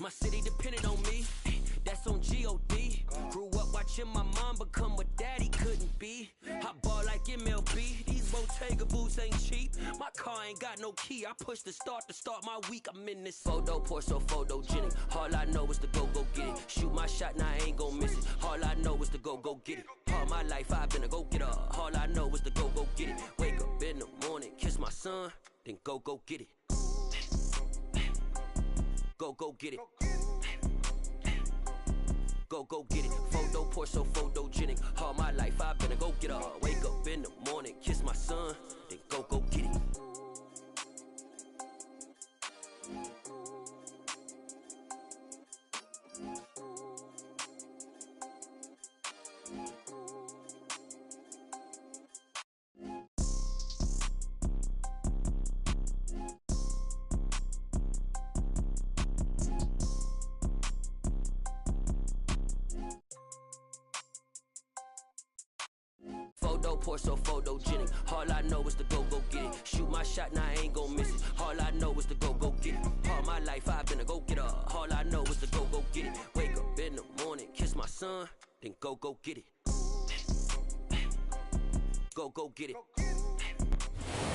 My city depended on me, that's on G.O.D. Grew up watching my mom become what daddy couldn't be. I ball like MLB, these Bottega boots ain't cheap. My car ain't got no key, I push the start to start my week. I'm in this photo, pour so photogenic. All I know is to go get it. Shoot my shot, now I ain't gon' miss it. All I know is to go get it. All my life I've been a go-getter. All I know is to go get it. Wake up in the morning, kiss my son, then go get it. Go get it. Go get it. Photo, pour so photogenic. All my life I've been a go-getter. Wake up in the morning, kiss my son, then go get it. Photo, pour so photogenic. All I know is to go get it. Shoot my shot, now I ain't gon' miss it. All I know is to go get it. All my life I've been a go-getter. All I know is to go get it. Wake up in the morning, kiss my son, then go get it. Go get it.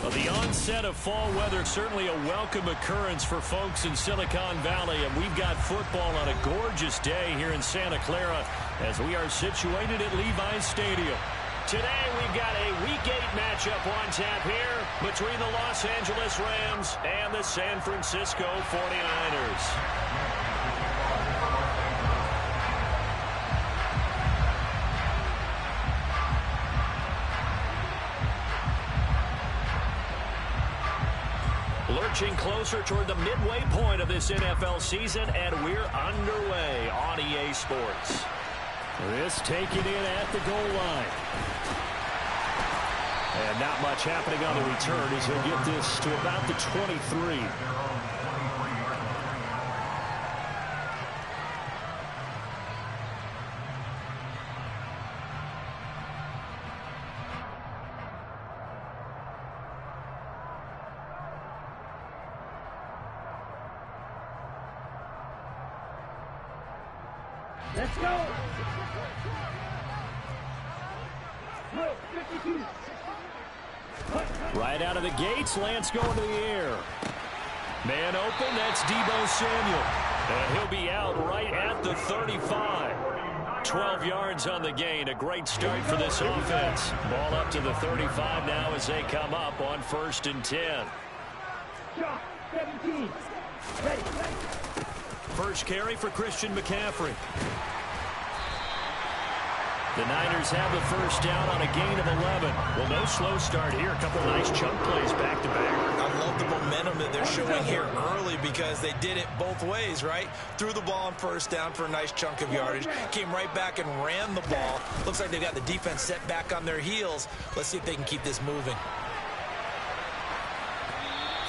Well, the onset of fall weather, certainly a welcome occurrence for folks in Silicon Valley, and we've got football on a gorgeous day here in Santa Clara as we are situated at Levi's Stadium. Today we've got a Week 8 matchup on tap here between the Los Angeles Rams and the San Francisco 49ers. Lurching closer toward the midway point of this NFL season, and we're underway on EA Sports. This taken in at the goal line. And not much happening on the return as he'll get this to about the 23. Let's go! Right out of the gates, Lance going to the air. Man open, that's Deebo Samuel. And he'll be out right at the 35. 12 yards on the gain, a great start for this offense. Ball up to the 35 now as they come up on 1st and 10. 17. Ready. First carry for Christian McCaffrey. The Niners have the first down on a gain of 11. Well, no slow start here. A couple of nice chunk plays back-to-back. I love the momentum that they're showing here early because they did it both ways, right? Threw the ball on first down for a nice chunk of yardage. Came right back and ran the ball. Looks like they've got the defense set back on their heels. Let's see if they can keep this moving.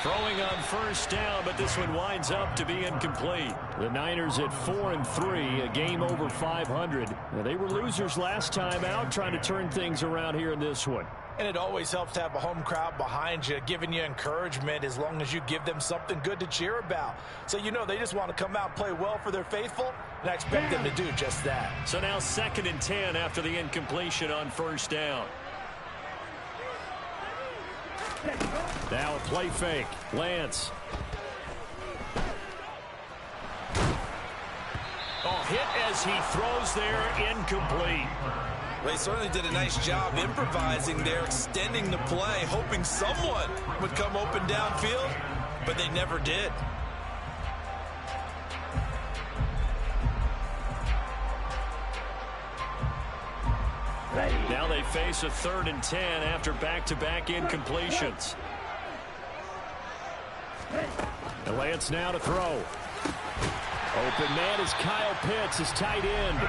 Throwing on first down, but this one winds up to be incomplete. The Niners at 4-3, a game over 500. Now, they were losers last time out, trying to turn things around here in this one. And it always helps to have a home crowd behind you, giving you encouragement as long as you give them something good to cheer about. So you know they just want to come out and play well for their faithful, and I expect them to do just that. So now 2nd and 10 after the incompletion on first down. Now a play fake. Lance. Oh, hit as he throws there, incomplete. Well, they certainly did a nice job improvising there, extending the play, hoping someone would come open downfield, but they never did. Now they face a 3rd and 10 after back-to-back incompletions. And Lance now to throw. Open man is Kyle Pitts, his tight end.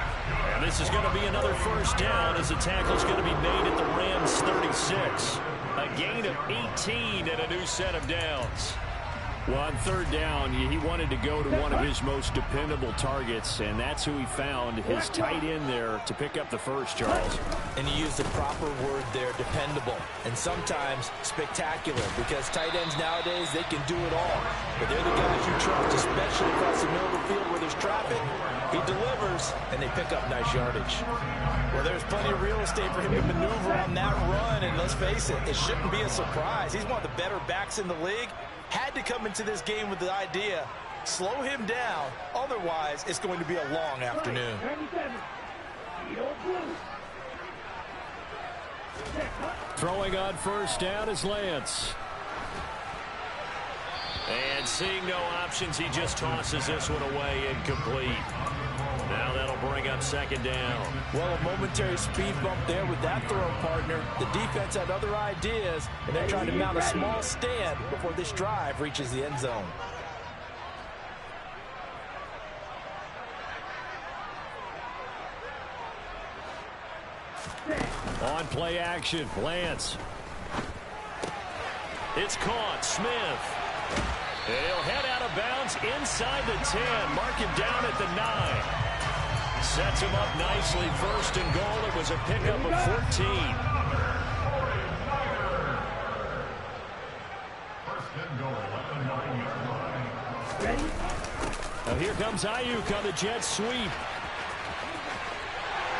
And this is going to be another first down as the tackle's going to be made at the Rams 36. A gain of 18 and a new set of downs. Well, on 3rd down, he wanted to go to one of his most dependable targets, and that's who he found, his tight end there, to pick up the first, Charles. And you used the proper word there, dependable, and sometimes spectacular, because tight ends nowadays, they can do it all. But they're the guys you trust, especially across the middle of the field where it. He delivers, and they pick up nice yardage. Well, there's plenty of real estate for him to maneuver on that run, and let's face it, it shouldn't be a surprise. He's one of the better backs in the league. Had to come into this game with the idea, slow him down, otherwise it's going to be a long afternoon. Throwing on first down is Lance. And seeing no options, he just tosses this one away, incomplete. Now that'll bring up second down. Well, a momentary speed bump there with that throw, partner. The defense had other ideas, and they're trying to mount a small stand before this drive reaches the end zone. On play action, Lance. It's caught, Smith. And he'll head out of bounds inside the 10. Mark him down at the 9. Sets him up nicely. First and goal. It was a pickup of 14. Now here comes Ayuk on the jet sweep.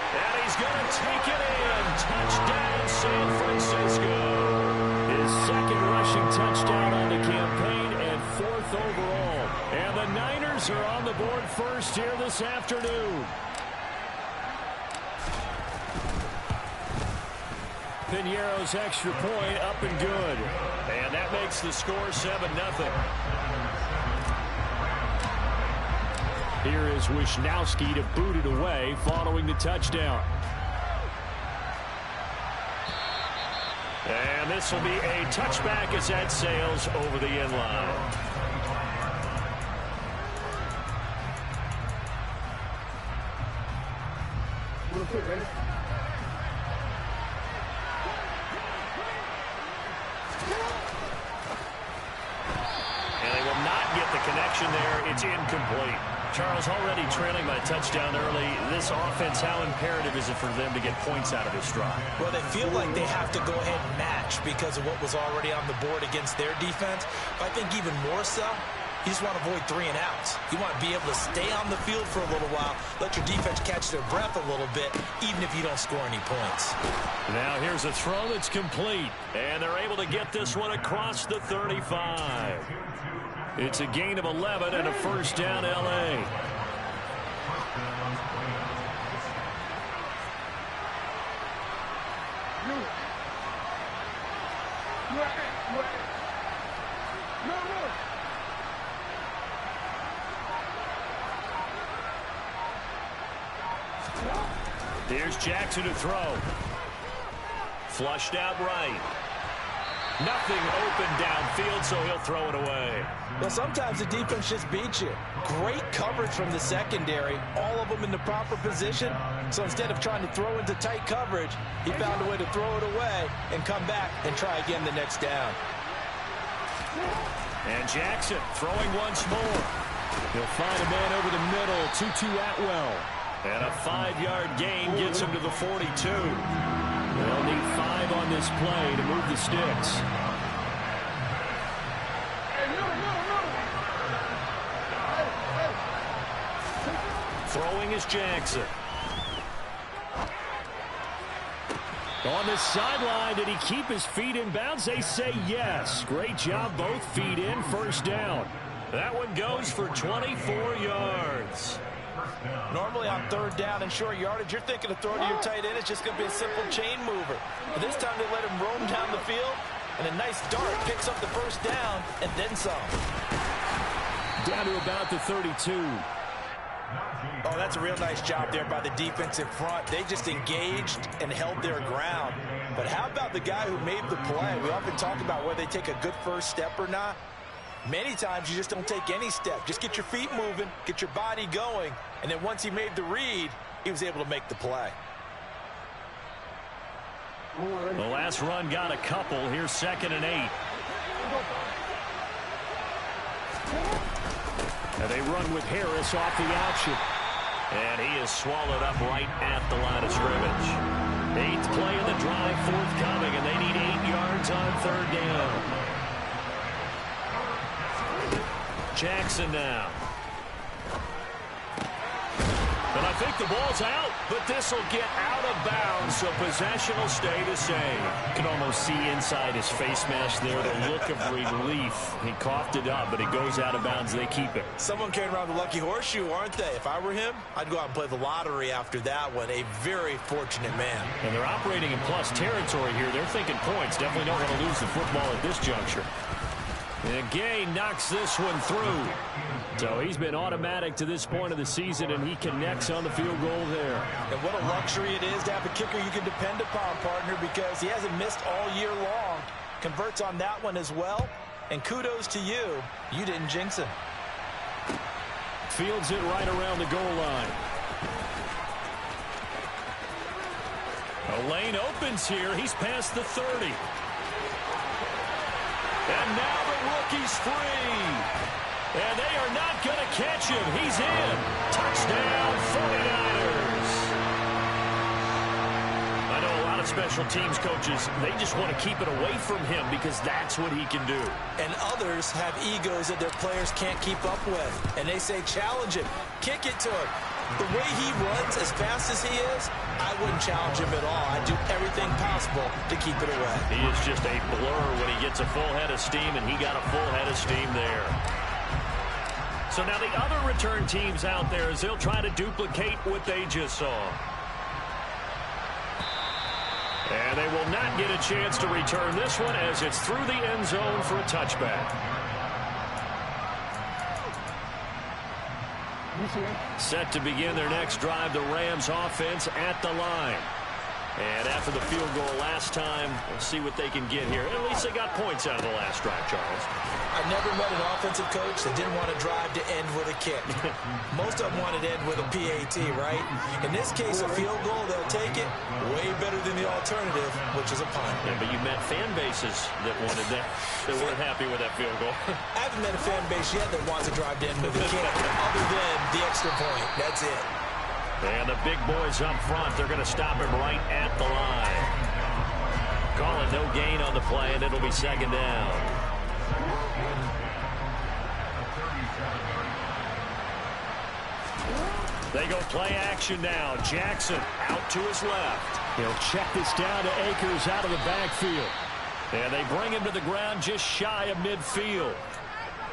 And he's going to take it in. Touchdown, San Francisco. His second rushing touchdown on the campaign and fourth overall. And the Niners are on the board first here this afternoon. Piñeiro's extra point up and good. And that makes the score 7-0. Here is Wisnowski to boot it away following the touchdown. And this will be a touchback as that sails over the end line. And they will not get the connection there. It's incomplete. Charles, already trailing by a touchdown early. This offense, how imperative is it for them to get points out of this drive? Well, they feel like they have to go ahead and match because of what was already on the board against their defense. But I think even more so, you just want to avoid 3 and outs. You want to be able to stay on the field for a little while, let your defense catch their breath a little bit, even if you don't score any points. Now here's a throw that's complete. And they're able to get this one across the 35. It's a gain of 11 and a first down, L.A. Here's Jackson to throw. Flushed out right. Nothing open downfield, so he'll throw it away. Well, sometimes the defense just beats you. Great coverage from the secondary, all of them in the proper position. So instead of trying to throw into tight coverage, he found a way to throw it away and come back and try again the next down. And Jackson throwing once more. He'll find a man over the middle, Tutu Atwell. And a 5-yard gain gets him to the 42. They'll need 5 on this play to move the sticks. Throwing is Jackson. On the sideline, did he keep his feet in bounds? They say yes. Great job, both feet in, first down. That one goes for 24 yards. Normally on 3rd down and short yardage, you're thinking of throwing to your tight end. It's just going to be a simple chain mover. But this time they let him roam down the field, and a nice dart picks up the first down and then some. Down to about the 32. Oh, that's a real nice job there by the defense in front. They just engaged and held their ground. But how about the guy who made the play? We often talk about whether they take a good first step or not. Many times you just don't take any step. Just get your feet moving, get your body going, and then once he made the read, he was able to make the play. The last run got a couple. Here's 2nd and 8. And they run with Harris off the option. And he is swallowed up right at the line of scrimmage. 8th play of the drive forthcoming, and they need 8 yards on 3rd down. Jackson now. think the ball's out, but this will get out of bounds, so possession will stay the same. You can almost see inside his face mask there the look of relief. He coughed it up, but it goes out of bounds. They keep it. Someone carrying around the lucky horseshoe, aren't they? If I were him, I'd go out and play the lottery after that one. A very fortunate man. And they're operating in plus territory here. They're thinking points. Definitely don't want to lose the football at this juncture. And Gay knocks this one through. So he's been automatic to this point of the season, and he connects on the field goal there. And what a luxury it is to have a kicker you can depend upon, partner, because he hasn't missed all year long. Converts on that one as well. And kudos to you. You didn't jinx him. Fields it right around the goal line. A lane opens here. He's past the 30. And now the rookie's free. And they are not going to catch him. He's in. Touchdown, 49ers. I know a lot of special teams coaches, they just want to keep it away from him because that's what he can do. And others have egos that their players can't keep up with. And they say, challenge him. Kick it to him. The way he runs as fast as he is, I wouldn't challenge him at all. I'd do everything possible to keep it away. He is just a blur when he gets a full head of steam, and he got a full head of steam there. So now the other return teams out there, as they'll try to duplicate what they just saw. And they will not get a chance to return this one as it's through the end zone for a touchback. Set to begin their next drive, the Rams offense at the line. And after the field goal last time, we'll see what they can get here. At least they got points out of the last drive, Charles. I've never met an offensive coach that didn't want to drive to end with a kick. Most of them wanted to end with a PAT, right? In this case, a field goal, they'll take it. Way better than the alternative, which is a punt. Yeah, but you met fan bases that wanted that, that weren't happy with that field goal. I haven't met a fan base yet that wants to drive to end with a kick, other than the extra point. That's it. And the big boys up front, they're going to stop him right at the line. Call it no gain on the play, and it'll be second down. They go play action now. Jackson out to his left. He'll check this down to Akers out of the backfield. And they bring him to the ground just shy of midfield.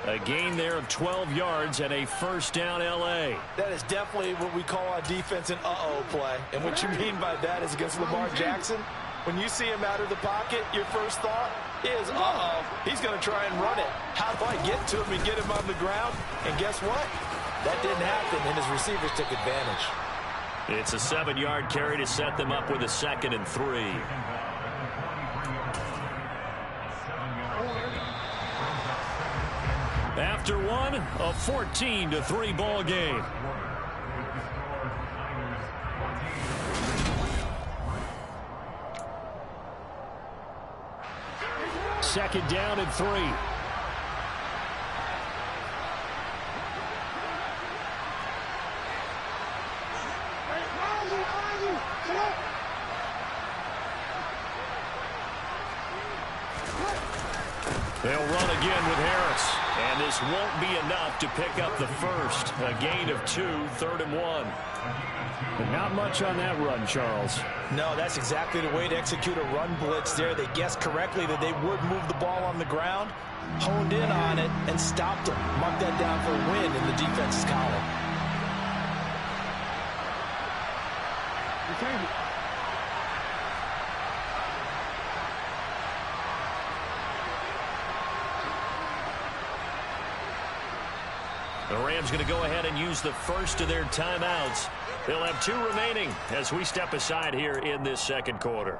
A gain there of 12 yards and a first down L.A. That is definitely what we call on defense an uh-oh play. And what you mean by that is against Lamar Jackson, when you see him out of the pocket, your first thought is, uh-oh, he's going to try and run it. How do I get to him and get him on the ground? And guess what? That didn't happen, and his receivers took advantage. It's a 7-yard carry to set them up with a 2nd and 3. After one, a 14-3 ball game. Second down and 3. They'll run again with Harris. And this won't be enough to pick up the first. A gain of 2, 3rd and 1. But not much on that run, Charles. No, that's exactly the way to execute a run blitz there. They guessed correctly that they would move the ball on the ground, honed in on it, and stopped them. Mark that down for a win in the defense's column. The Rams going to go ahead and use the first of their timeouts. They'll have 2 remaining as we step aside here in this second quarter.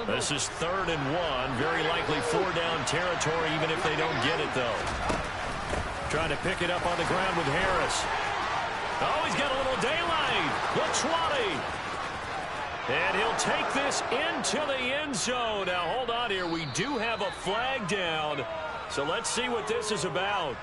This is 3rd and 1. Very likely 4-down territory, even if they don't get it, though. Trying to pick it up on the ground with Harris. Oh, he's got a little daylight. The 20. And he'll take this into the end zone. Now, hold on here. We do have a flag down. So let's see what this is about.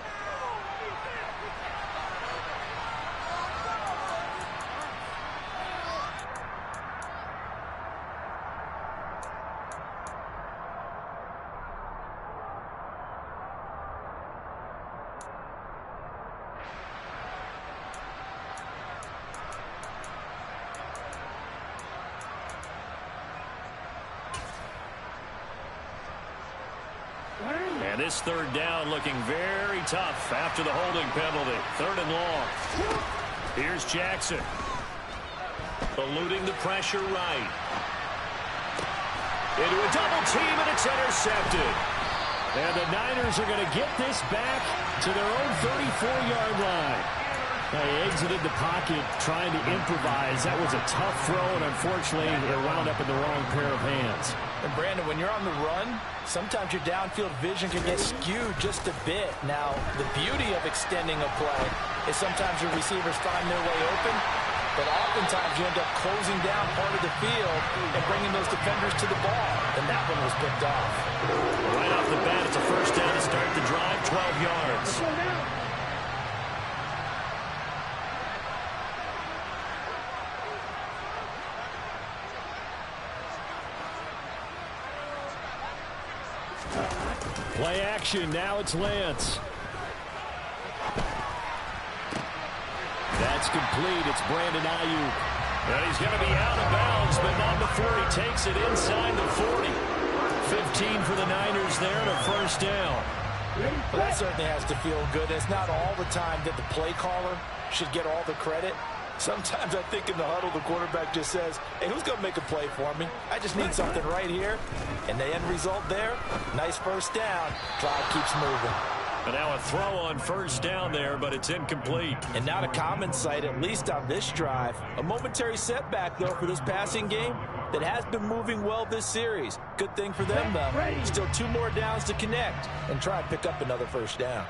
And this third down looking very tough after the holding penalty. Third and long. Here's Jackson. Eluding the pressure right. Into a double team, and it's intercepted. And the Niners are going to get this back to their own 34-yard line. They exited the pocket trying to improvise. That was a tough throw, and unfortunately, it wound up in the wrong pair of hands. And Brandon, when you're on the run, sometimes your downfield vision can get skewed just a bit. Now, the beauty of extending a play is sometimes your receivers find their way open, but oftentimes you end up closing down part of the field and bringing those defenders to the ball. And that one was picked off. Right off the bat, it's a first down to start the drive, 12 yards. Play action. Now it's Lance. That's complete. It's Brandon Ayuk. And he's going to be out of bounds, but not before he takes it inside the 40. 15 for the Niners there and a first down. Well, that certainly has to feel good. It's not all the time that the play caller should get all the credit. Sometimes I think in the huddle, the quarterback just says, hey, who's going to make a play for me? I just need something right here. And the end result there, nice first down. Drive keeps moving. And now a throw on first down there, but it's incomplete. And not a common sight, at least on this drive. A momentary setback, though, for this passing game that has been moving well this series. Good thing for them, though. Still 2 more downs to connect and try and pick up another first down.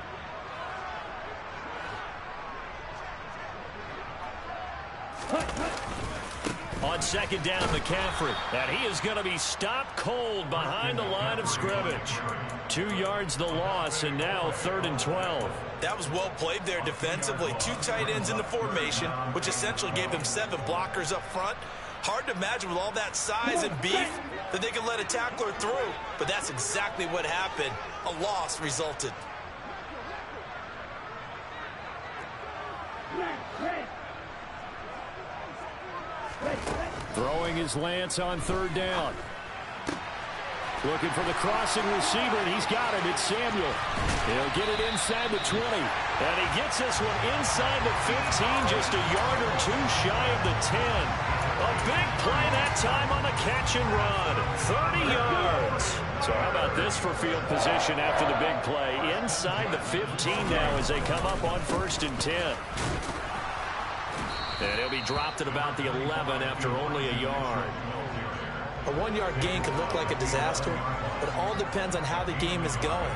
On second down, McCaffrey. And he is going to be stopped cold behind the line of scrimmage. 2 yards the loss, and now 3rd and 12. That was well played there defensively. 2 tight ends in the formation, which essentially gave them 7 blockers up front. Hard to imagine with all that size and beef that they could let a tackler through. But that's exactly what happened. A loss resulted. Throwing is Lance on 3rd down. Looking for the crossing receiver, and he's got it. It's Samuel. He'll get it inside the 20. And he gets this one inside the 15, just a yard or 2 shy of the 10. A big play that time on the catch and run. 30 yards. So how about this for field position after the big play? Inside the 15 now as they come up on 1st and 10. And he'll be dropped at about the 11 after only a yard. A 1-yard gain can look like a disaster, but it all depends on how the game is going.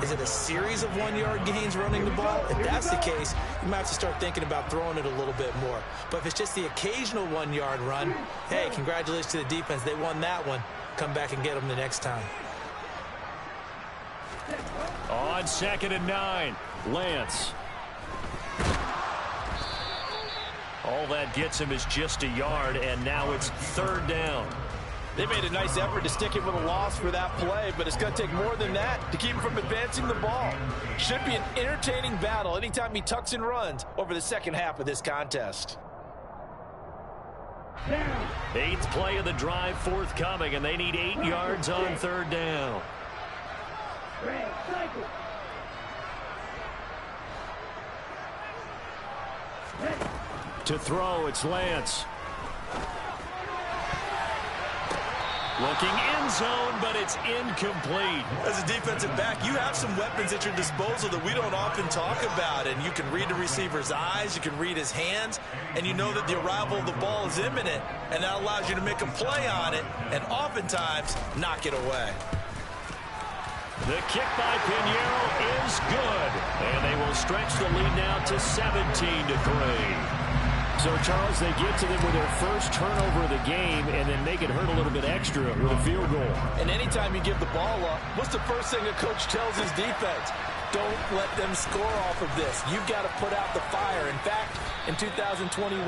Is it a series of 1-yard gains running the ball? If that's the case, you might have to start thinking about throwing it a little bit more. But if it's just the occasional 1-yard run, hey, congratulations to the defense. They won that one. Come back and get them the next time. On 2nd and 9, Lance. All that gets him is just a yard, and now it's 3rd down. They made a nice effort to stick him with a loss for that play, but it's going to take more than that to keep him from advancing the ball. Should be an entertaining battle anytime he tucks and runs over the second half of this contest. 8th play of the drive forthcoming, and they need 8 yards on 3rd down. To throw, it's Lance. Looking end zone, but it's incomplete. As a defensive back, you have some weapons at your disposal that we don't often talk about. And you can read the receiver's eyes, you can read his hands, and you know that the arrival of the ball is imminent. And that allows you to make a play on it and oftentimes knock it away. The kick by Pinheiro is good. And they will stretch the lead now to 17-3. So, Charles, they get to them with their first turnover of the game and then make it hurt a little bit extra with a field goal. And anytime you give the ball up, what's the first thing a coach tells his defense? Don't let them score off of this. You've got to put out the fire. In fact, in 2021,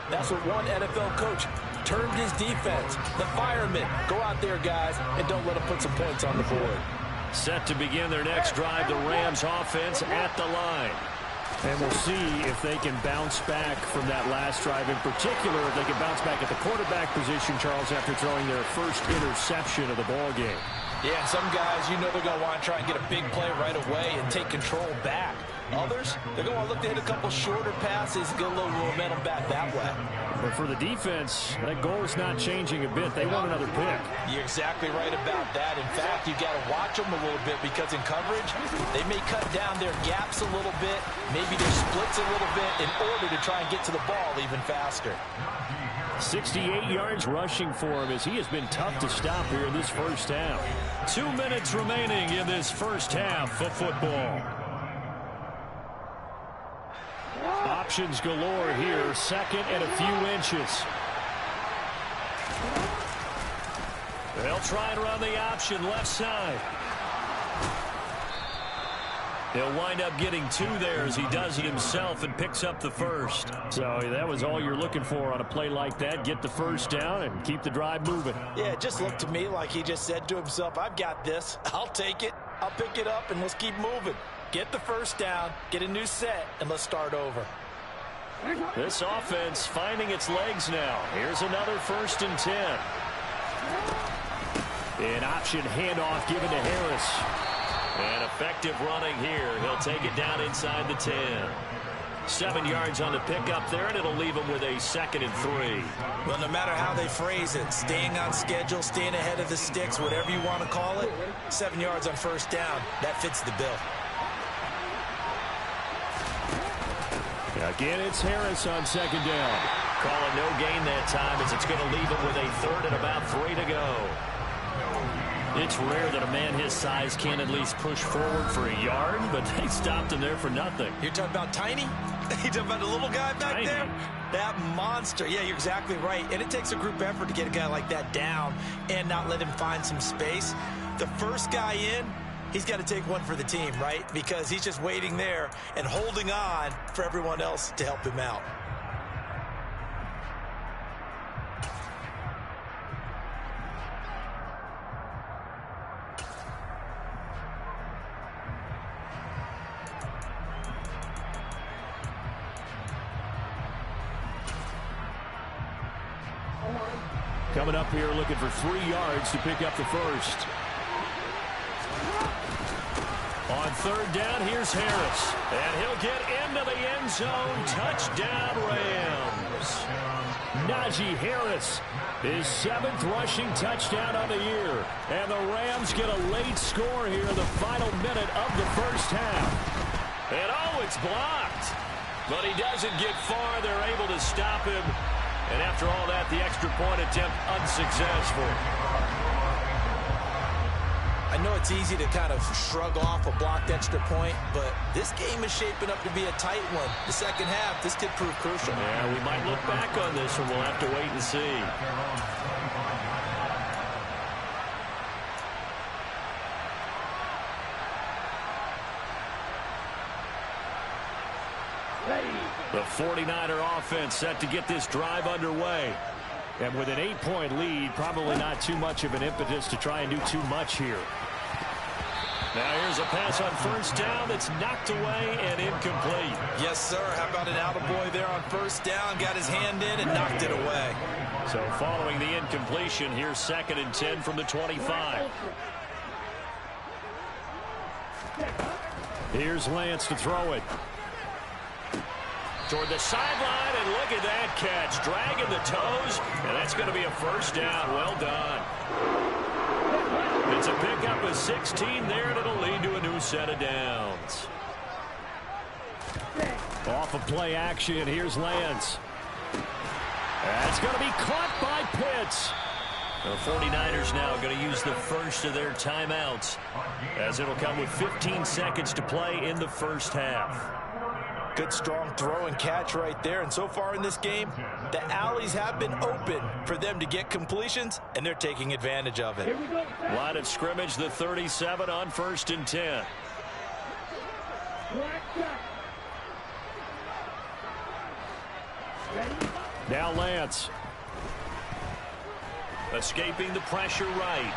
that's what one NFL coach termed his defense. The firemen. Go out there, guys, and don't let them put some points on the board. Set to begin their next drive, the Rams offense at the line. And we'll see if they can bounce back from that last drive. In particular, if they can bounce back at the quarterback position, Charles, after throwing their first interception of the ball game. Yeah, some guys, you know they're going to want to try and get a big play right away and take control back. Others, they're going to want to look to hit a couple shorter passes, get a little momentum back that way. But for the defense, that goal's not changing a bit. They want another pick. You're exactly right about that. In fact, you've got to watch them a little bit because in coverage, they may cut down their gaps a little bit, maybe their splits a little bit in order to try and get to the ball even faster. 68 yards rushing for him as he has been tough to stop here in this first half. 2 minutes remaining in this first half of football. Options galore here. Second and a few inches. They'll try and run the option left side. He'll wind up getting 2 there as he does it himself and picks up the first. So that was all you're looking for on a play like that. Get the first down and keep the drive moving. Yeah, it just looked to me like he just said to himself, I've got this. I'll take it. I'll pick it up, and let's keep moving. Get the first down, get a new set, and let's start over. This offense finding its legs now. Here's another 1st and 10. An option handoff given to Harris. And effective running here. He'll take it down inside the 10. 7 yards on the pickup there, and it'll leave him with a 2nd and 3. Well, no matter how they phrase it, staying on schedule, staying ahead of the sticks, whatever you want to call it, 7 yards on first down, that fits the bill. Again, it's Harris on 2nd down. Calling no gain that time as it's going to leave him with a 3rd and about 3 to go. It's rare that a man his size can at least push forward for a yard, but they stopped him there for nothing. You're talking about Tiny? You're talking about the little guy back Tiny. there? That monster. Yeah, you're exactly right. And it takes a group effort to get a guy like that down and not let him find some space. The first guy in, he's got to take one for the team, right? Because he's just waiting there and holding on for everyone else to help him out. Coming up here looking for 3 yards to pick up the first. On 3rd down, here's Harris. And he'll get into the end zone. Touchdown, Rams. Najee Harris, his 7th rushing touchdown on the year. And the Rams get a late score here in the final minute of the first half. And oh, it's blocked. But he doesn't get far. They're able to stop him. And after all that, the extra point attempt unsuccessful. I know it's easy to kind of shrug off a blocked extra point, but this game is shaping up to be a tight one. The second half, this could prove crucial. Yeah, we might look back on this one. We'll have to wait and see. The 49er offense set to get this drive underway. And with an 8-point lead, probably not too much of an impetus to try and do too much here. Now here's a pass on 1st down that's knocked away and incomplete. Yes, sir. How about an attaboy there on 1st down? Got his hand in and knocked it away. So following the incompletion, here's 2nd and 10 from the 25. Here's Lance to throw it. Toward the sideline, and look at that catch. Dragging the toes, and that's going to be a 1st down. Well done. It's a pickup of 16 there, and it'll lead to a new set of downs. Off of play action, here's Lance. That's going to be caught by Pitts. The 49ers now going to use the first of their timeouts, as it'll come with 15 seconds to play in the first half. Good, strong throw and catch right there. And so far in this game, the alleys have been open for them to get completions, and they're taking advantage of it. Line of scrimmage, the 37 on 1st and 10. Now Lance. Escaping the pressure right.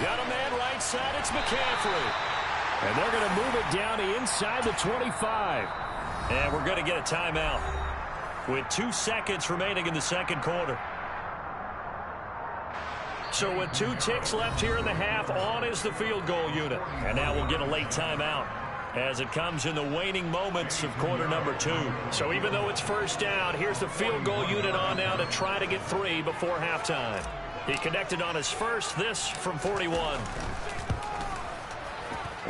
Got a man right side. It's McCaffrey. And they're going to move it down to inside the 25. And we're going to get a timeout with 2 seconds remaining in the second quarter. So with 2 ticks left here in the half, on is the field goal unit. And now we'll get a late timeout as it comes in the waning moments of quarter number 2. So even though it's first down, here's the field goal unit on now to try to get 3 before halftime. He connected on his first, this from 41.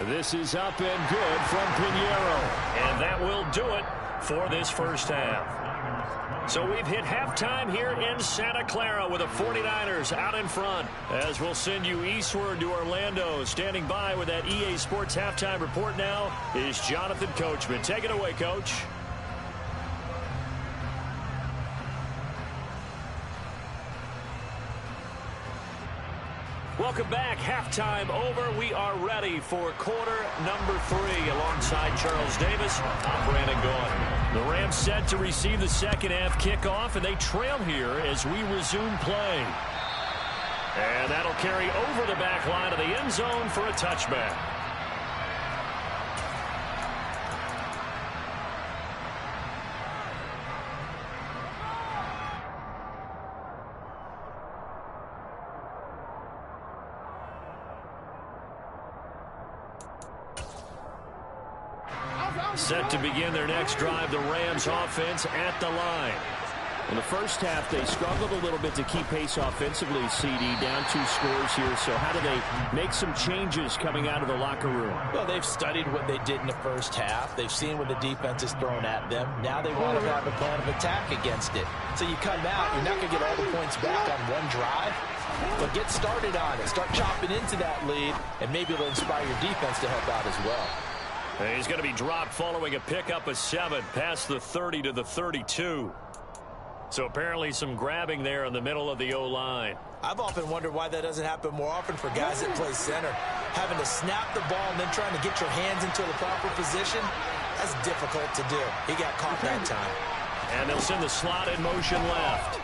This is up and good from Pinheiro. And that will do it for this first half. So we've hit halftime here in Santa Clara with the 49ers out in front. As we'll send you eastward to Orlando. Standing by with that EA Sports halftime report now is Jonathan Coachman. Take it away, Coach. Welcome back. Halftime over. We are ready for quarter number 3. Alongside Charles Davis, I'm Brandon Gaughan. The Rams set to receive the second half kickoff, and they trail here as we resume play. And that'll carry over the back line of the end zone for a touchback. Set to begin their next drive, the Rams offense at the line. In the first half, they struggled a little bit to keep pace offensively, CD, down 2 scores here. So how do they make some changes coming out of the locker room? Well, they've studied what they did in the first half. They've seen what the defense is throwing at them. Now they want to have a plan of attack against it. So you come out, you're not going to get all the points back on one drive, but get started on it. Start chopping into that lead, and maybe it'll inspire your defense to help out as well. And he's going to be dropped following a pickup of 7 past the 30 to the 32. So apparently some grabbing there in the middle of the O-line. I've often wondered why that doesn't happen more often for guys that play center. Having to snap the ball and then trying to get your hands into the proper position, that's difficult to do. He got caught that time. And they'll send the slot in motion left.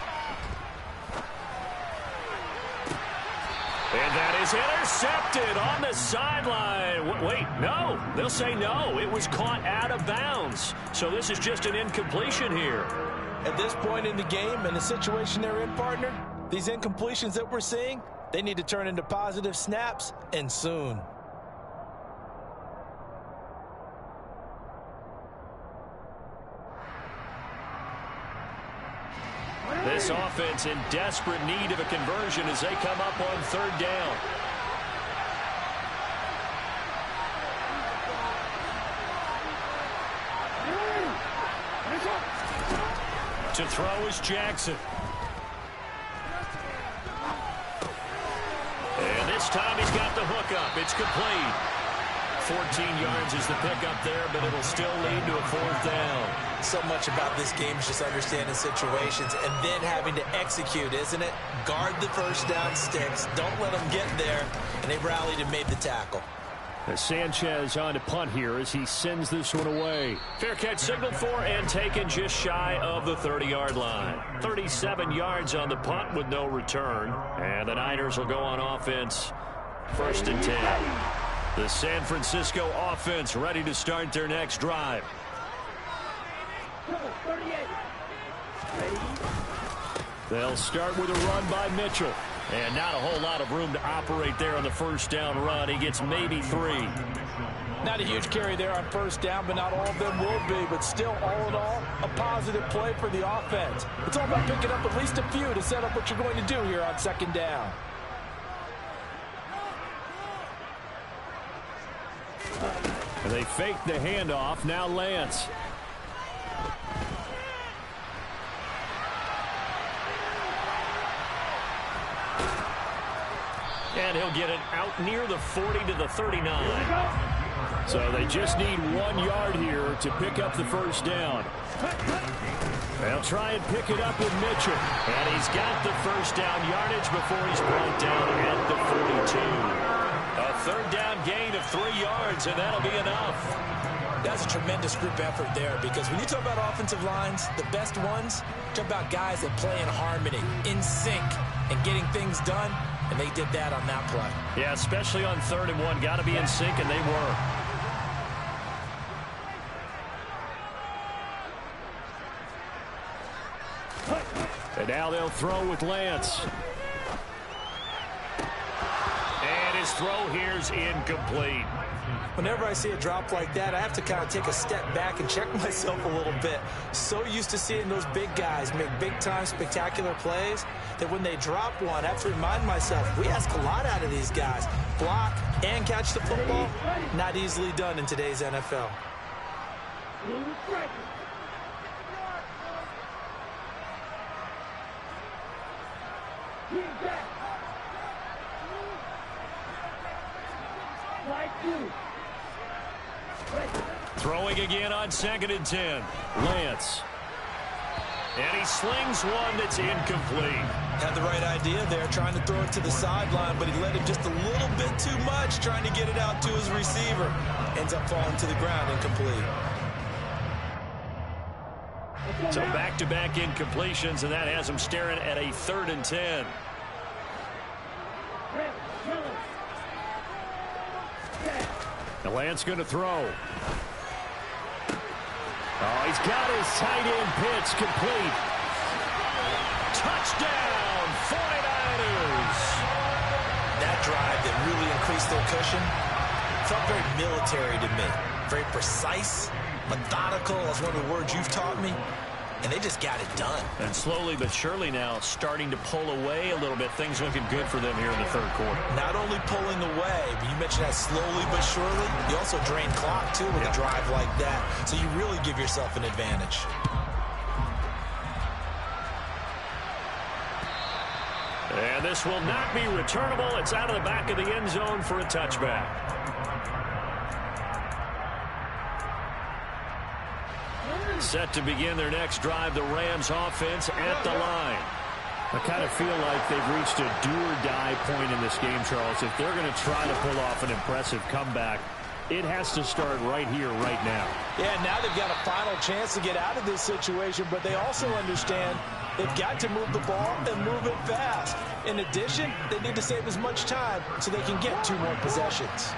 And that is intercepted on the sideline. Wait, no. They'll say no. It was caught out of bounds. So this is just an incompletion here. At this point in the game, in the situation they're in, partner, these incompletions that we're seeing, they need to turn into positive snaps, and soon. This offense in desperate need of a conversion as they come up on 3rd down. To throw is Jackson. And this time he's got the hook up. It's complete. 14 yards is the pickup there, but it'll still lead to a 4th down. So much about this game is just understanding situations and then having to execute, isn't it? Guard the first down sticks. Don't let them get there. And they rallied and made the tackle. Sanchez on to punt here as he sends this one away. Fair catch signaled for and taken just shy of the 30-yard line. 37 yards on the punt with no return. And the Niners will go on offense. 1st and 10. The San Francisco offense ready to start their next drive. They'll start with a run by Mitchell. And not a whole lot of room to operate there on the first down run. He gets maybe 3. Not a huge carry there on first down, but not all of them will be. But still, all in all, a positive play for the offense. It's all about picking up at least a few to set up what you're going to do here on 2nd down. And they fake the handoff. Now Lance. And he'll get it out near the 40 to the 39. So they just need 1 yard here to pick up the first down. They'll try and pick it up with Mitchell. And he's got the first down yardage before he's brought down at the 42. A third down gain of 3 yards, and that'll be enough. That's a tremendous group effort there, because when you talk about offensive lines, the best ones, talk about guys that play in harmony, in sync, and getting things done, and they did that on that play. Yeah, especially on 3rd and 1. Got to be in sync, and they were. And now they'll throw with Lance. And his throw here's incomplete. Whenever I see a drop like that, I have to kind of take a step back and check myself a little bit. So used to seeing those big guys make big-time spectacular plays that when they drop one, I have to remind myself, we ask a lot out of these guys. Block and catch the football, not easily done in today's NFL. Throwing again on 2nd and 10. Lance. And he slings one that's incomplete. Had the right idea there, trying to throw it to the sideline, but he let him just a little bit too much, trying to get it out to his receiver. Ends up falling to the ground, incomplete. So back-to-back incompletions, and that has him staring at a 3rd and 10. Now Lance going to throw. Oh, he's got his tight end pitch complete. Touchdown, 49ers. That drive that really increased their cushion felt very military to me. Very precise, methodical. That's one of the words you've taught me. And they just got it done. And slowly but surely now starting to pull away a little bit. Things looking good for them here in the 3rd quarter. Not only pulling away, but you mentioned that slowly but surely. You also drain clock, too, with a drive like that. So you really give yourself an advantage. And this will not be returnable. It's out of the back of the end zone for a touchback. Set to begin their next drive, the Rams offense at the line. I kind of feel like they've reached a do-or-die point in this game, Charles. If they're going to try to pull off an impressive comeback, it has to start right here, right now. Yeah, now they've got a final chance to get out of this situation, but they also understand they've got to move the ball and move it fast. In addition, they need to save as much time so they can get 2 more possessions.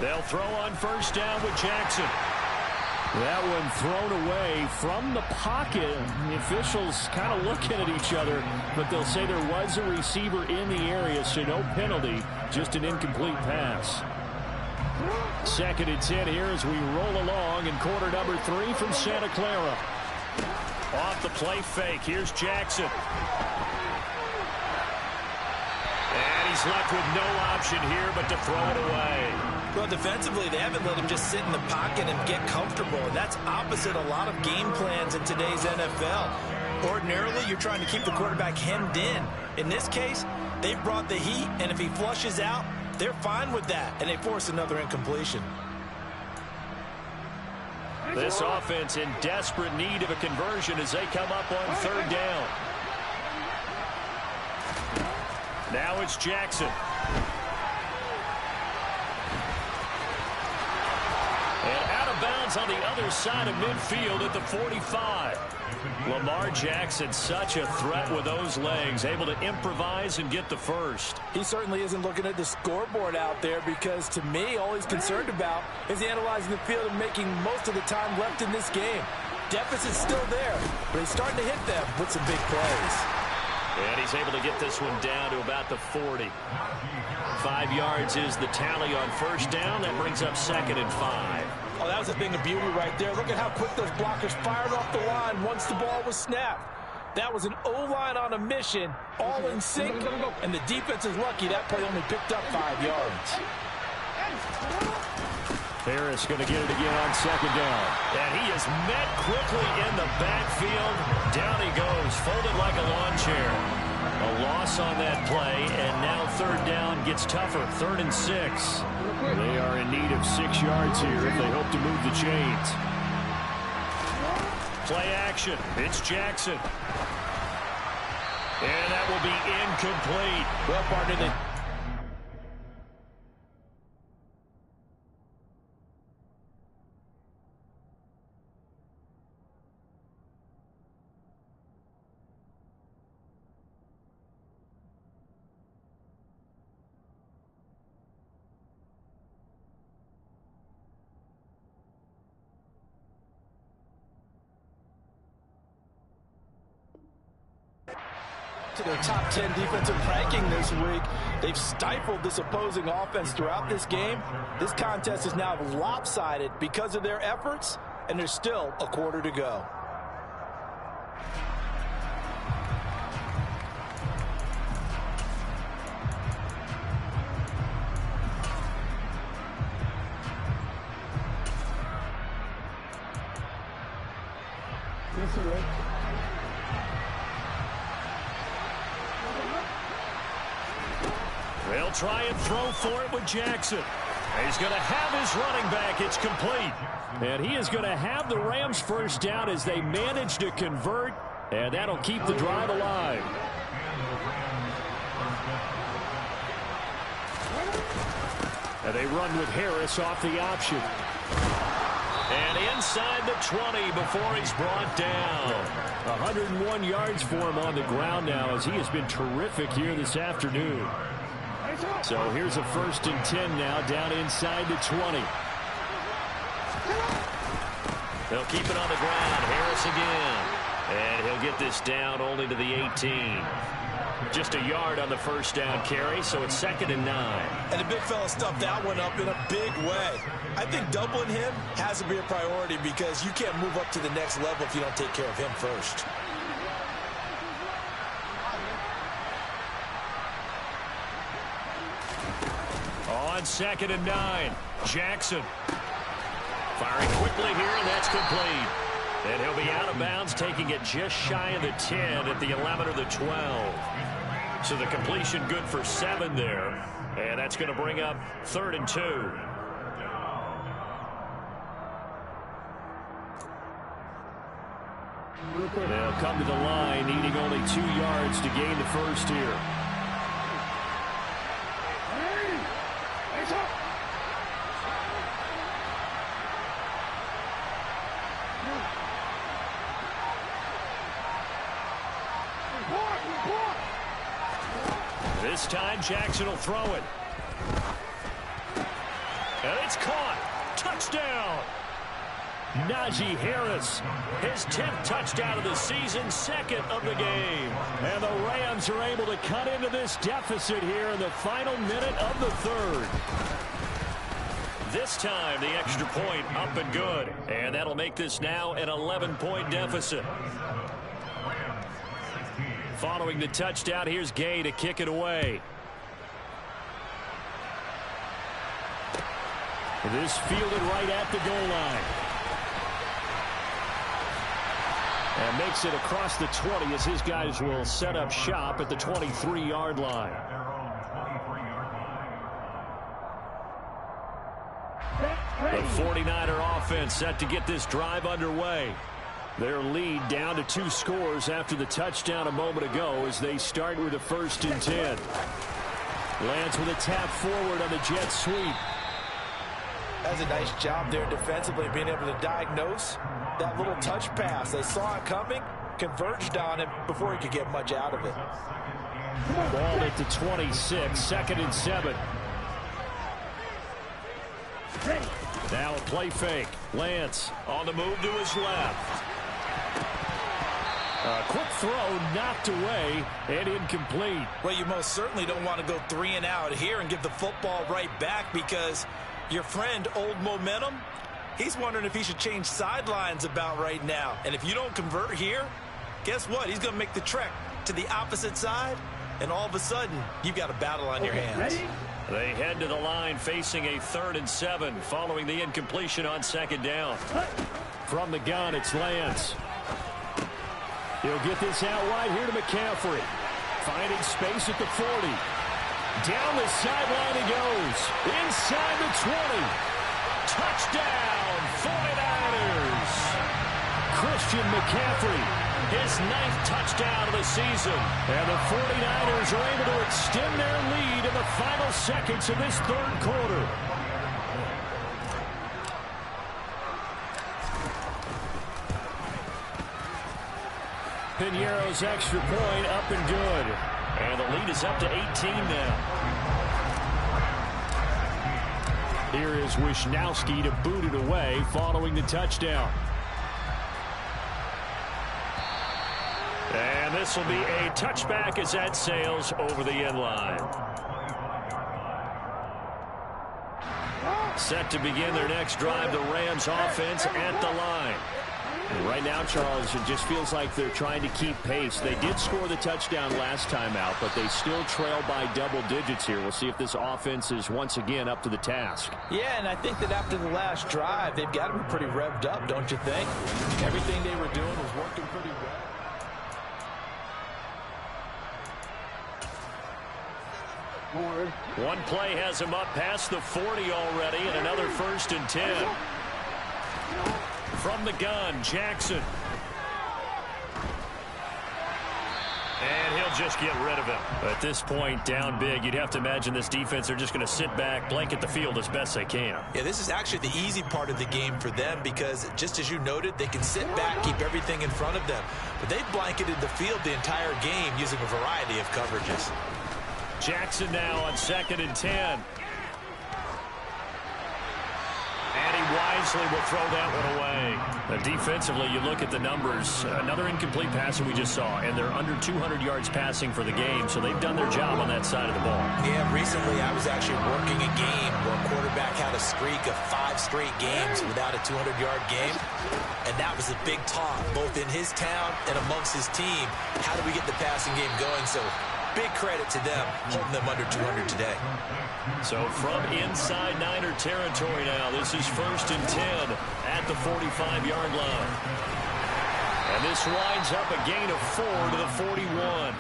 They'll throw on 1st down with Jackson. That one thrown away from the pocket. The officials kind of looking at each other, but they'll say there was a receiver in the area, so no penalty, just an incomplete pass. 2nd and 10 here as we roll along in quarter number 3 from Santa Clara. Off the play fake, here's Jackson. And he's left with no option here but to throw it away. Well, defensively, they haven't let him just sit in the pocket and get comfortable. And that's opposite a lot of game plans in today's NFL. Ordinarily, you're trying to keep the quarterback hemmed in. In this case, they've brought the heat, and if he flushes out, they're fine with that, and they force another incompletion. This offense in desperate need of a conversion as they come up on 3rd down. Now it's Jackson. And out of bounds on the other side of midfield at the 45. Lamar Jackson, such a threat with those legs, able to improvise and get the first. He certainly isn't looking at the scoreboard out there because, to me, all he's concerned about is analyzing the field and making most of the time left in this game. Deficit's still there, but he's starting to hit them with some big plays. And he's able to get this one down to about the 40. 5 yards is the tally on 1st down. That brings up 2nd and 5. Oh, that was a thing of beauty right there. Look at how quick those blockers fired off the line once the ball was snapped. That was an O-line on a mission, all in sync, and the defense is lucky that play only picked up 5 yards. Harris going to get it again on second down. And he is met quickly in the backfield. Down he goes, folded like a lawn chair. A loss on that play, and now third down gets tougher. 3rd and 6. They are in need of 6 yards here if they hope to move the chains. Play action. It's Jackson. And that will be incomplete. Well, partner, to their top 10 defensive ranking this week. They've stifled this opposing offense throughout this game. This contest is now lopsided because of their efforts, and there's still a quarter to go. They'll try and throw for it with Jackson. He's going to have his running back. It's complete. And he is going to have the Rams first down as they manage to convert. And that'll keep the drive alive. And they run with Harris off the option. And inside the 20 before he's brought down. 101 yards for him on the ground now as he has been terrific here this afternoon. So here's a 1st and 10 now down inside the 20. They'll keep it on the ground. Harris again. And he'll get this down only to the 18. Just a yard on the first down carry, so it's 2nd and 9. And the big fella stuffed that one up in a big way. I think doubling him has to be a priority because you can't move up to the next level if you don't take care of him first. On 2nd and 9, Jackson. Firing quickly here, and that's complete. And he'll be out of bounds, taking it just shy of the 10 at the 11 or the 12. So the completion good for 7 there. And that's going to bring up 3rd and 2. They'll come to the line, needing only 2 yards to gain the first here. This time, Jackson will throw it. And it's caught. Touchdown. Najee Harris, his 10th touchdown of the season, 2nd of the game. And the Rams are able to cut into this deficit here in the final minute of the 3rd. This time, the extra point up and good. And that'll make this now an 11-point deficit. Following the touchdown, here's Gay to kick it away. This fielded right at the goal line. And makes it across the 20 as his guys will set up shop at the 23-yard line. The 49er offense set to get this drive underway. Their lead down to 2 scores after the touchdown a moment ago as they start with a 1st and 10. Lance with a tap forward on the jet sweep. That's a nice job there defensively, being able to diagnose that little touch pass. They saw it coming, converged on him before he could get much out of it. Ball at the 26, 2nd and 7. Now a play fake. Lance on the move to his left. A quick throw knocked away and incomplete. Well, you most certainly don't want to go 3 and out here and give the football right back because your friend, Old Momentum, he's wondering if he should change sidelines about right now. And if you don't convert here, guess what? He's going to make the trek to the opposite side and all of a sudden, you've got a battle on your hands. Ready? They head to the line facing a 3rd and 7 following the incompletion on 2nd down. From the gun, it's Lance. He'll get this out wide here to McCaffrey. Finding space at the 40. Down the sideline he goes. Inside the 20. Touchdown, 49ers. Christian McCaffrey, his 9th touchdown of the season. And the 49ers are able to extend their lead in the final seconds of this 3rd quarter. Piñeiro's extra point up and good. And the lead is up to 18 now. Here is Wisnowski to boot it away following the touchdown. And this will be a touchback as that sails over the end line. Set to begin their next drive, the Rams offense at the line. And right now, Charles, it just feels like they're trying to keep pace. They did score the touchdown last time out, but they still trail by double digits here. We'll see if this offense is once again up to the task. Yeah, and I think that after the last drive, they've got to be pretty revved up, don't you think? Everything they were doing was working pretty well. One play has him up past the 40 already, and another 1st and 10. From the gun, Jackson. And he'll just get rid of him. At this point, down big, you'd have to imagine this defense, they're just going to sit back, blanket the field as best they can. Yeah, this is actually the easy part of the game for them because, just as you noted, they can sit back, keep everything in front of them. But they've blanketed the field the entire game using a variety of coverages. Jackson now on 2nd and 10. And he wisely will throw that one away. Defensively, you look at the numbers. Another incomplete pass that we just saw, and they're under 200 yards passing for the game, so they've done their job on that side of the ball. Yeah, recently I was actually working a game where a quarterback had a streak of 5 straight games without a 200-yard game, and that was a big talk, both in his town and amongst his team. How do we get the passing game going? So big credit to them, holding them under 200 today. So from inside Niner territory now, this is 1st and 10 at the 45-yard line. And this winds up a gain of 4 to the 41.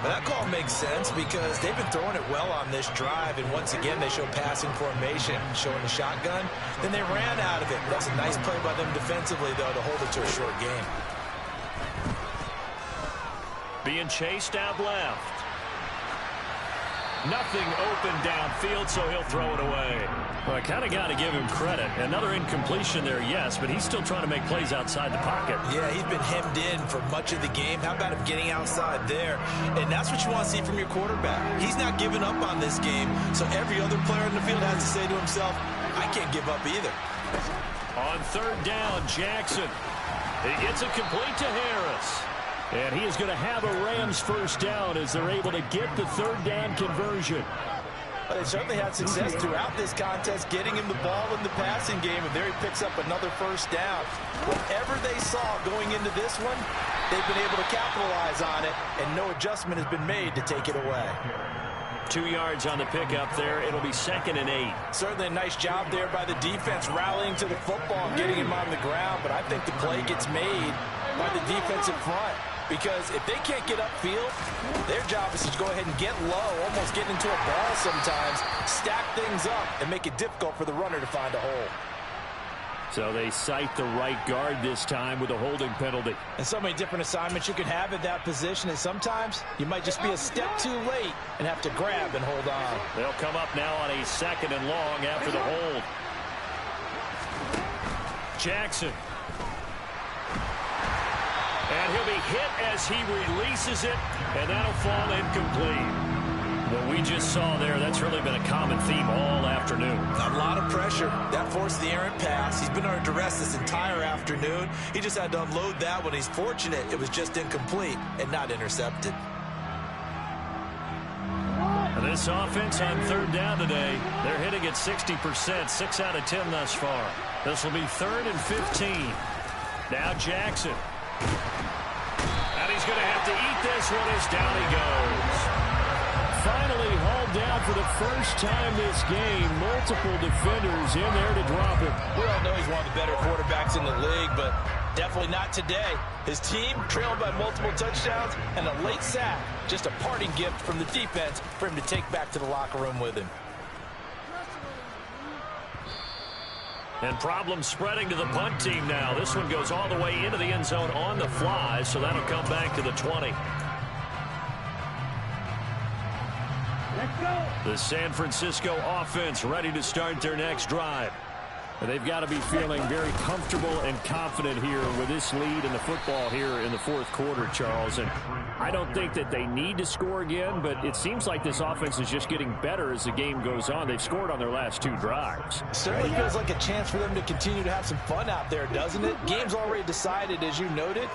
But that call makes sense because they've been throwing it well on this drive, and once again they show passing formation, showing the shotgun. Then they ran out of it. That's a nice play by them defensively, though, to hold it to a short game. Being chased out left. Nothing open downfield, so he'll throw it away. Well, I kind of got to give him credit. Another incompletion there, yes, but he's still trying to make plays outside the pocket. Yeah, he's been hemmed in for much of the game. How about him getting outside there? And that's what you want to see from your quarterback. He's not giving up on this game, so every other player in the field has to say to himself, I can't give up either. On 3rd down, Jackson. He gets it complete to Harris. And he is going to have a Rams 1st down as they're able to get the 3rd down conversion. Well, they certainly had success throughout this contest, getting him the ball in the passing game, and there he picks up another 1st down. Whatever they saw going into this one, they've been able to capitalize on it, and no adjustment has been made to take it away. 2 yards on the pickup there. It'll be 2nd and 8. Certainly a nice job there by the defense, rallying to the football and getting him on the ground, but I think the play gets made by the defensive front. Because if they can't get upfield, their job is to go ahead and get low, almost get into a ball sometimes, stack things up, and make it difficult for the runner to find a hole. So they cite the right guard this time with a holding penalty. And so many different assignments you can have at that position, and sometimes you might just be a step too late and have to grab and hold on. They'll come up now on a 2nd and long after the hold. Jackson. And he'll be hit as he releases it, and that'll fall incomplete. What we just saw there, that's really been a common theme all afternoon. A lot of pressure. That forced the errant pass. He's been under duress this entire afternoon. He just had to unload that one. He's fortunate it was just incomplete and not intercepted. And this offense on 3rd down today, they're hitting at 60%, 6 out of 10 thus far. This will be 3rd and 15. Now Jackson. And he's going to have to eat this one as down he goes. Finally hauled down for the first time this game. Multiple defenders in there to drop him. We all know he's one of the better quarterbacks in the league, but definitely not today. His team trailed by multiple touchdowns and a late sack. Just a parting gift from the defense for him to take back to the locker room with him. And problems spreading to the punt team now. This one goes all the way into the end zone on the fly, so that'll come back to the 20. Let's go. The San Francisco offense ready to start their next drive. They've got to be feeling very comfortable and confident here with this lead in the football here in the fourth quarter, Charles. And I don't think that they need to score again, but it seems like this offense is just getting better as the game goes on. They've scored on their last 2 drives. Certainly feels like a chance for them to continue to have some fun out there, doesn't it? Game's already decided, as you noted,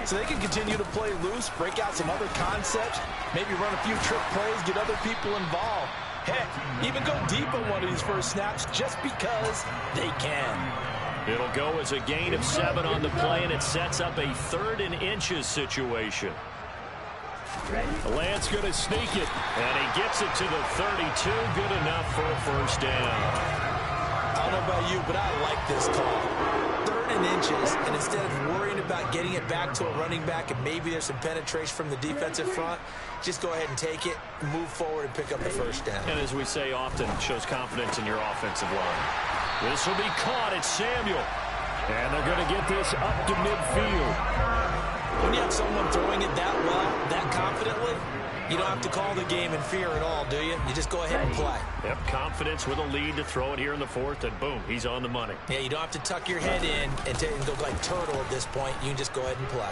so they can continue to play loose, break out some other concepts, maybe run a few trick plays, get other people involved. Heck, even go deep on one of these first snaps just because they can. It'll go as a gain of 7 on the play, and it sets up a 3rd and inches situation. Lance going to sneak it, and he gets it to the 32. Good enough for a first down. I don't know about you, but I like this call. 3rd and inches, and instead of worrying about getting it back to a running back and maybe there's some penetration from the defensive front, just go ahead and take it, move forward, and pick up the first down. And as we say often, shows confidence in your offensive line. This will be caught. It's Samuel. And they're going to get this up to midfield. When you have someone throwing it that well, that confidently, you don't have to call the game in fear at all, do you? You just go ahead and play. Yep, confidence with a lead to throw it here in the 4th, and boom, he's on the money. Yeah, you don't have to tuck your head in and go like turtle at this point. You can just go ahead and play.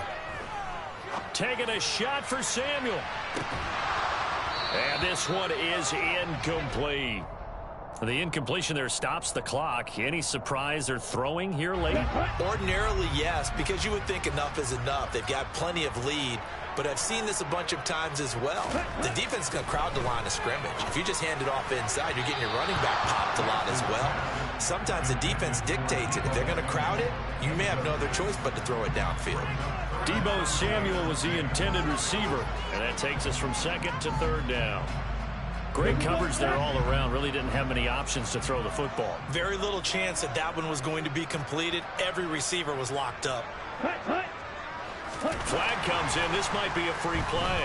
Taking a shot for Samuel. And this one is incomplete. The incompletion there stops the clock. Any surprise they're throwing here late? Ordinarily, yes, because you would think enough is enough. They've got plenty of lead, but I've seen this a bunch of times as well. The defense is going to crowd the line of scrimmage. If you just hand it off inside, you're getting your running back popped a lot as well. Sometimes the defense dictates it. If they're going to crowd it, you may have no other choice but to throw it downfield. Deebo Samuel was the intended receiver, and that takes us from 2nd to 3rd down. Great coverage there all around. Really didn't have many options to throw the football. Very little chance that that one was going to be completed. Every receiver was locked up. Flag comes in. This might be a free play.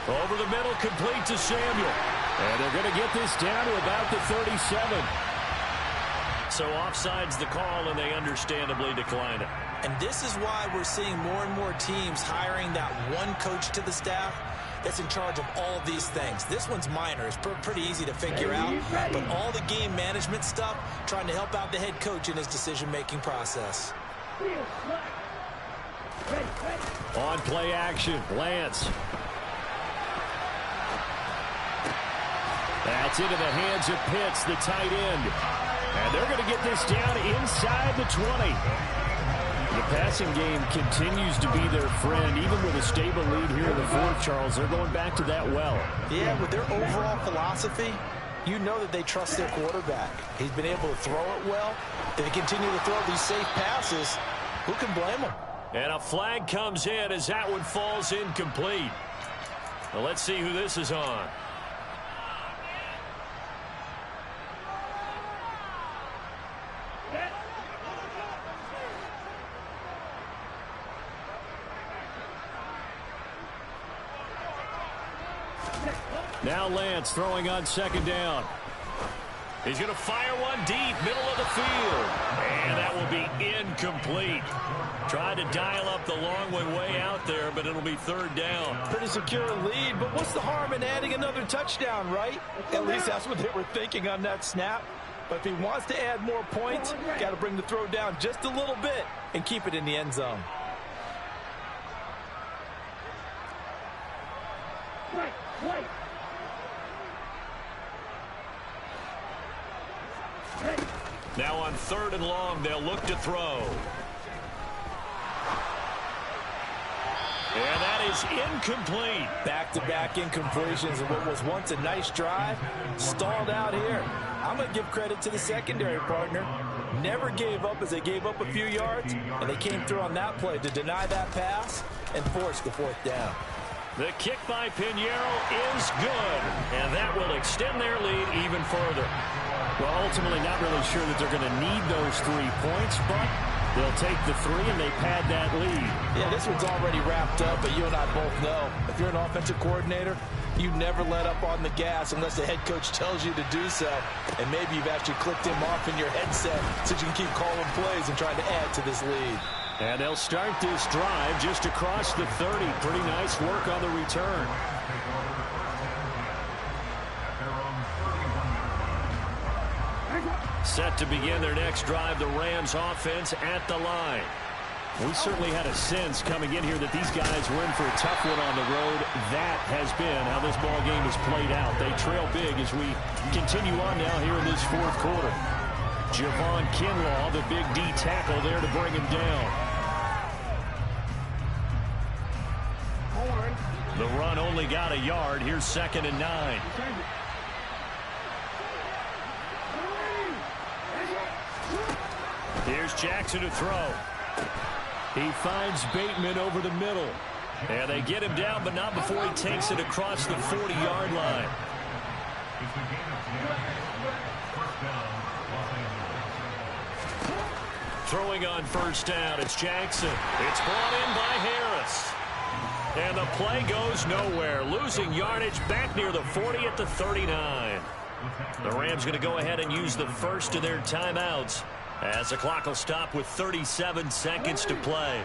Over the middle, complete to Samuel. And they're going to get this down to about the 37. So offside's the call, and they understandably decline it. And this is why we're seeing more and more teams hiring that one coach to the staff that's in charge of all of these things. This one's minor. It's pretty easy to figure out. But all the game management stuff, trying to help out the head coach in his decision-making process. On play action, Lance. That's into the hands of Pitts, the tight end. And they're going to get this down inside the 20. The passing game continues to be their friend, even with a stable lead here in the 4th, Charles. They're going back to that well. Yeah, with their overall philosophy, you know that they trust their quarterback. He's been able to throw it well. They continue to throw these safe passes. Who can blame them? And a flag comes in as that one falls incomplete. Well, let's see who this is on. Now Lance throwing on 2nd down. He's going to fire one deep, middle of the field. And that will be incomplete. Tried to dial up the long one way out there, but it'll be 3rd down. Pretty secure lead, but what's the harm in adding another touchdown, right? At least that's what they were thinking on that snap. But if he wants to add more points, got to bring the throw down just a little bit and keep it in the end zone. Now on 3rd and long, they'll look to throw. And that is incomplete. Back-to-back incompletions of what was once a nice drive. Stalled out here. I'm going to give credit to the secondary partner. Never gave up as they gave up a few yards, and they came through on that play to deny that pass and force the fourth down. The kick by Pinheiro is good, and that will extend their lead even further. Well, ultimately not really sure that they're going to need those 3 points, but they'll take the 3 and they pad that lead. Yeah, this one's already wrapped up, but you and I both know if you're an offensive coordinator, you never let up on the gas unless the head coach tells you to do so. And maybe you've actually clicked him off in your headset so you can keep calling plays and trying to add to this lead. And they'll start this drive just across the 30. Pretty nice work on the return. Set to begin their next drive, the Rams offense at the line. We certainly had a sense coming in here that these guys were in for a tough one on the road. That has been how this ball game has played out. They trail big as we continue on now here in this fourth quarter. Javon Kinlaw, the big D tackle there to bring him down. The run only got a yard. Here's 2nd and 9. Here's Jackson to throw. He finds Bateman over the middle. And they get him down, but not before he takes it across the 40-yard line. Throwing on first down, it's Jackson. It's brought in by Harris. And the play goes nowhere. Losing yardage back near the 40 at the 39. The Rams going to go ahead and use the first of their timeouts as the clock will stop with 37 seconds to play.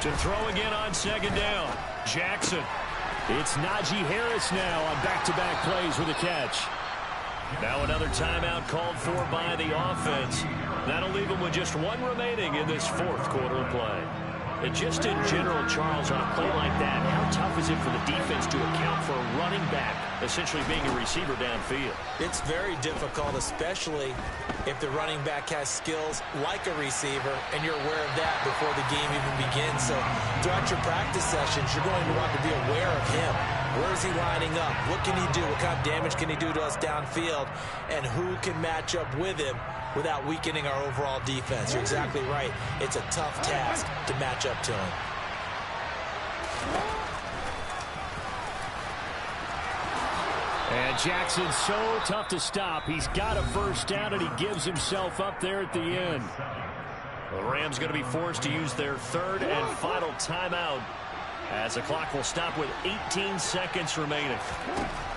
To throw again on 2nd down. Jackson. It's Najee Harris now on back-to-back plays with a catch. Now another timeout called for by the offense. That'll leave them with just 1 remaining in this fourth quarter of play. And just in general, Charles, on a play like that, how tough is it for the defense to account for a running back essentially being a receiver downfield? It's very difficult, especially if the running back has skills like a receiver, and you're aware of that before the game even begins. So throughout your practice sessions, you're going to want to be aware of him. Where is he lining up? What can he do? What kind of damage can he do to us downfield? And who can match up with him without weakening our overall defense? You're exactly right. It's a tough task to match up to him. And Jackson's so tough to stop. He's got a first down, and he gives himself up there at the end. The Rams going to be forced to use their 3rd and final timeout as the clock will stop with 18 seconds remaining.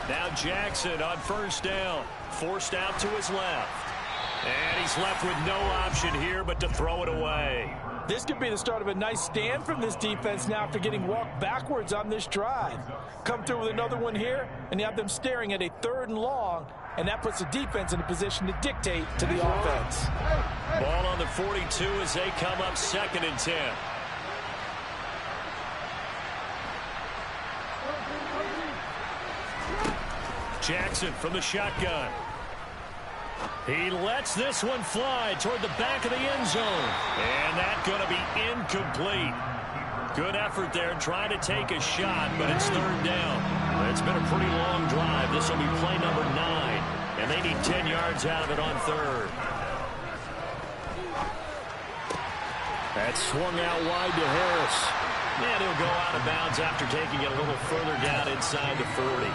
Now Jackson on first down, forced out to his left. And he's left with no option here but to throw it away. This could be the start of a nice stand from this defense now after getting walked backwards on this drive. Come through with another one here, and you have them staring at a 3rd and long, and that puts the defense in a position to dictate to the offense. Ball on the 42 as they come up 2nd and 10. Jackson from the shotgun. He lets this one fly toward the back of the end zone. And that's going to be incomplete. Good effort there trying to take a shot, but it's 3rd down. It's been a pretty long drive. This will be play number 9. And they need 10 yards out of it on 3rd. That swung out wide to Harris. And he'll go out of bounds after taking it a little further down inside the 40.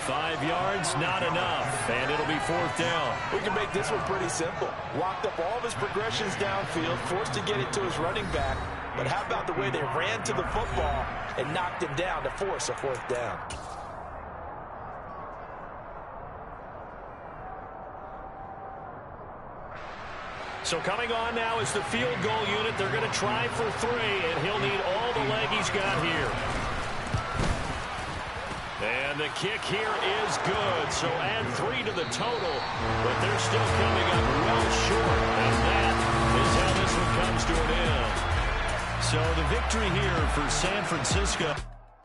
5 yards, not enough, and it'll be 4th down. We can make this one pretty simple. Locked up all of his progressions downfield, forced to get it to his running back. But how about the way they ran to the football and knocked him down to force a 4th down? So coming on now is the field goal unit. They're going to try for 3, and he'll need all the leg he's got here. And the kick here is good, so add 3 to the total, but they're still coming up well short, and that is how this one comes to an end. So the victory here for San Francisco.